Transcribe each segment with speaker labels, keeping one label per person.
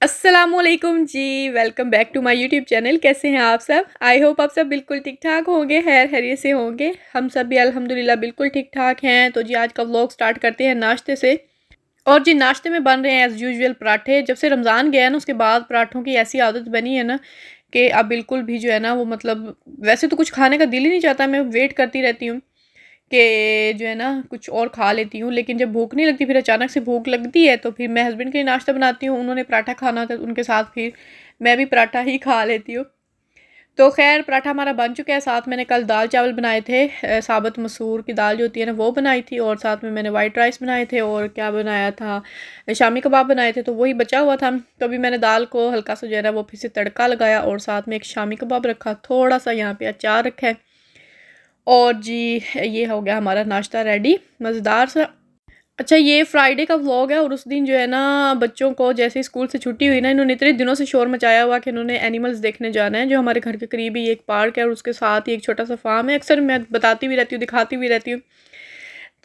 Speaker 1: अस्सलाम वालेकुम जी। Welcome back to my YouTube channel. कैसे हैं आप सब? आई होप आप सब बिल्कुल ठीक ठाक होंगे, खैर खैरियत से होंगे। हम सब भी अल्हम्दुलिल्लाह बिल्कुल ठीक ठाक हैं। तो जी आज का व्लॉग स्टार्ट करते हैं नाश्ते से। और जी नाश्ते में बन रहे हैं एज़ यूजुअल पराठे। जब से रमज़ान गया है ना, उसके बाद पराठों की ऐसी आदत बनी है ना कि अब बिल्कुल भी जो है ना वो मतलब वैसे तो कुछ खाने का दिल ही नहीं चाहता, मैं वेट करती रहती हूँ कि जो है ना कुछ और खा लेती हूँ, लेकिन जब भूख नहीं लगती फिर अचानक से भूख लगती है तो फिर मैं हस्बैंड के लिए नाश्ता बनाती हूँ। उन्होंने पराठा खाना था तो उनके साथ फिर मैं भी पराठा ही खा लेती हूँ। तो खैर पराठा हमारा बन चुका है। साथ मैंने कल दाल चावल बनाए थे, साबुत मसूर की दाल जो होती है ना वो बनाई थी, और साथ में मैंने वाइट राइस बनाए थे, और क्या बनाया था, शामी कबाब बनाए थे, तो वही बचा हुआ था। तो अभी मैंने दाल को हल्का सा जो है ना वो फिर से तड़का लगाया, और साथ में एक शामी कबाब रखा, थोड़ा सा यहाँ पे अचार रखा है। और जी ये हो गया हमारा नाश्ता रेडी, मज़ेदार सा। अच्छा ये फ्राइडे का व्लॉग है, और उस दिन जो है ना बच्चों को जैसे ही स्कूल से छुट्टी हुई ना, इन्होंने इतने दिनों से शोर मचाया हुआ कि इन्होंने एनिमल्स देखने जाना है। जो हमारे घर के करीब ही एक पार्क है और उसके साथ ही एक छोटा सा फार्म है। अक्सर मैं बताती भी रहती हूँ, दिखाती भी रहती हूँ।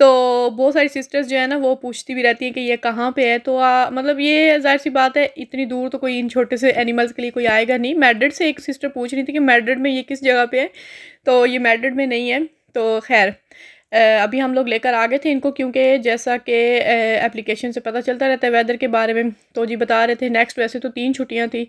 Speaker 1: तो बहुत सारी सिस्टर्स जो है ना वो पूछती भी रहती हैं कि ये कहाँ पे है। तो मतलब ये ज़ाहिर सी बात है, इतनी दूर तो कोई इन छोटे से एनिमल्स के लिए कोई आएगा नहीं। मैड्रिड से एक सिस्टर पूछ रही थी कि मैड्रिड में ये किस जगह पे है, तो ये मैड्रिड में नहीं है। तो खैर अभी हम लोग लेकर आ गए थे इनको, क्योंकि जैसा कि एप्लीकेशन से पता चलता रहता है वेदर के बारे में। तो जी बता रहे थे नेक्स्ट, वैसे तो 3 छुट्टियां थी,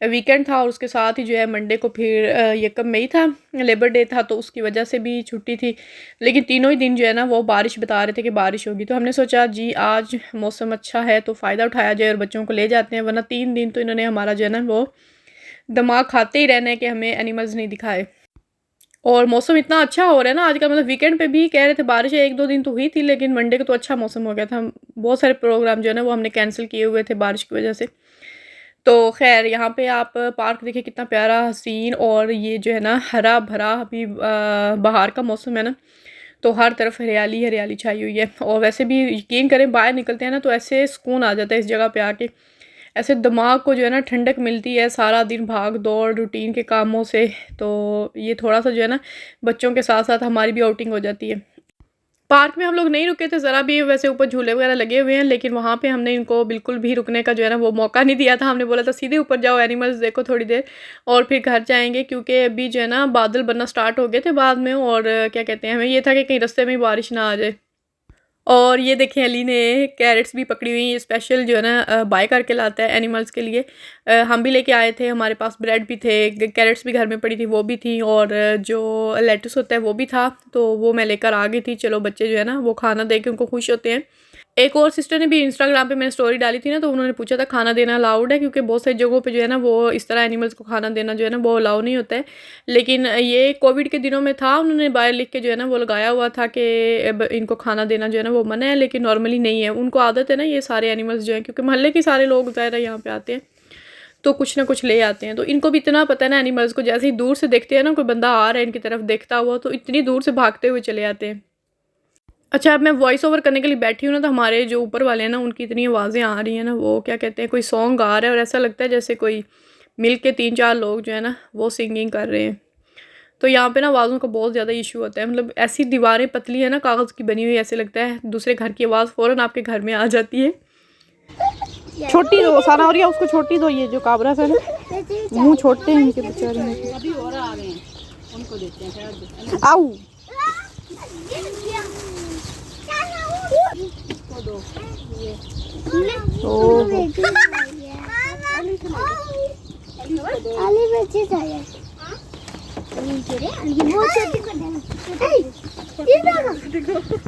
Speaker 1: वीकेंड था और उसके साथ ही जो है मंडे को फिर यकम मई था, लेबर डे था, तो उसकी वजह से भी छुट्टी थी। लेकिन तीनों ही दिन जो है ना वो बारिश बता रहे थे कि बारिश होगी। तो हमने सोचा जी आज मौसम अच्छा है तो फ़ायदा उठाया जाए और बच्चों को ले जाते हैं, वरना 3 दिन तो इन्होंने हमारा जो है ना वो दिमाग खाते ही रहना है कि हमें एनिमल्स नहीं दिखाए। और मौसम इतना अच्छा हो रहा है ना आजकल, मतलब वीकेंड पे भी कह रहे थे बारिश 1-2 दिन तो हुई थी, लेकिन मंडे को तो अच्छा मौसम हो गया था। बहुत सारे प्रोग्राम जो है ना वो हमने कैंसिल किए हुए थे बारिश की वजह से। तो खैर यहाँ पे आप पार्क देखिए कितना प्यारा हसीन, और ये जो है ना हरा भरा, अभी बाहर का मौसम है ना, तो हर तरफ हरियाली हरियाली छाई हुई है। और वैसे भी यकीन करें बाहर निकलते हैं ना तो ऐसे सुकून आ जाता है इस जगह पे आके, ऐसे दिमाग को जो है ना ठंडक मिलती है सारा दिन भाग दौड़ रूटीन के कामों से। तो ये थोड़ा सा जो है ना बच्चों के साथ साथ हमारी भी आउटिंग हो जाती है। पार्क में हम लोग नहीं रुके थे ज़रा भी, वैसे ऊपर झूले वगैरह लगे हुए हैं, लेकिन वहाँ पे हमने इनको बिल्कुल भी रुकने का जो है ना वो मौका नहीं दिया था। हमने बोला था सीधे ऊपर जाओ, एनिमल्स देखो थोड़ी देर और फिर घर जाएंगे, क्योंकि अभी जो है ना बादल बनना स्टार्ट हो गए थे बाद में। और क्या कहते हैं, हमें ये था कि कहीं रास्ते में ही बारिश ना आ जाए। और ये देखें अली ने कैरेट्स भी पकड़ी हुई, ये स्पेशल जो है ना बाय करके लाता है एनिमल्स के लिए। हम भी लेके आए थे, हमारे पास ब्रेड भी थे, कैरेट्स भी घर में पड़ी थी वो भी थी, और जो लेटस होता है वो भी था, तो वो मैं लेकर आ गई थी। चलो बच्चे जो है ना वो खाना दे के उनको खुश होते हैं। एक और सिस्टर ने भी इंस्टाग्राम पे मैंने स्टोरी डाली थी ना, तो उन्होंने पूछा था खाना देना अलाउड है, क्योंकि बहुत सारी जगहों पे जो है ना वो इस तरह एनिमल्स को खाना देना जो है ना वो अलाउ नहीं होता है। लेकिन ये कोविड के दिनों में था, उन्होंने बाहर लिख के जो है ना वो लगाया हुआ था कि अब इनको खाना देना जो है ना वो मना है, लेकिन नॉर्मली नहीं है। उनको आदत है ना ये सारे एनिमल्स जो हैं, क्योंकि मोहल्ले के सारे लोग ज़्यादा यहाँ पे आते हैं तो कुछ ना कुछ ले आते हैं। तो इनको भी इतना पता है ना एनिमल्स को, जैसे ही दूर से देखते हैं ना कोई बंदा आ रहा है इनकी तरफ देखता हुआ, तो इतनी दूर से भागते हुए चले आते हैं। अच्छा अब मैं वॉइस ओवर करने के लिए बैठी हूँ ना, तो हमारे जो ऊपर वाले हैं ना उनकी इतनी आवाज़ें आ रही हैं ना, वो क्या कहते हैं कोई सॉन्ग गा रहा है, और ऐसा लगता है जैसे कोई मिल के 3-4 लोग जो है ना वो सिंगिंग कर रहे हैं। तो यहाँ पे ना आवाज़ों का बहुत ज़्यादा इशू होता है, मतलब ऐसी दीवारें पतली है ना कागज़ की बनी हुई, ऐसे लगता है दूसरे घर की आवाज़ फ़ौरन आपके घर में आ जाती है। छोटी दो सारा, और या उसको छोटी दो, ये जो काबरा है ना मुँह छोटे हैं इनके बेचारे। आओ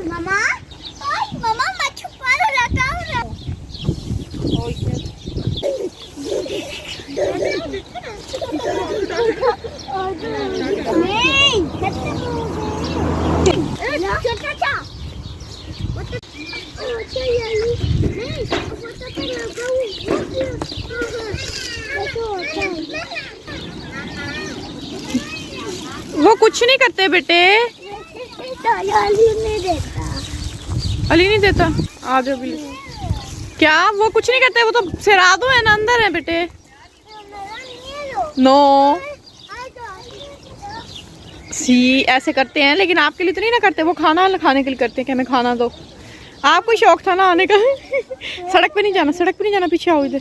Speaker 2: Mama, mama machu para lataओ ना। नहीं, छोटा सा।
Speaker 1: वो कुछ नहीं करते बेटे,
Speaker 2: अली नहीं देता।
Speaker 1: अली नहीं देता, आ जाओ भी। क्या वो कुछ नहीं करते, वो तो सिरादो है ना अंदर है बेटे। नो सी ऐसे करते हैं, लेकिन आपके लिए तो नहीं ना करते, वो खाना खाने के लिए करते हैं कि हमें खाना दो। आपको शौक था ना आने का। सड़क पे नहीं जाना, सड़क पे नहीं जाना, पीछे आओ इधर।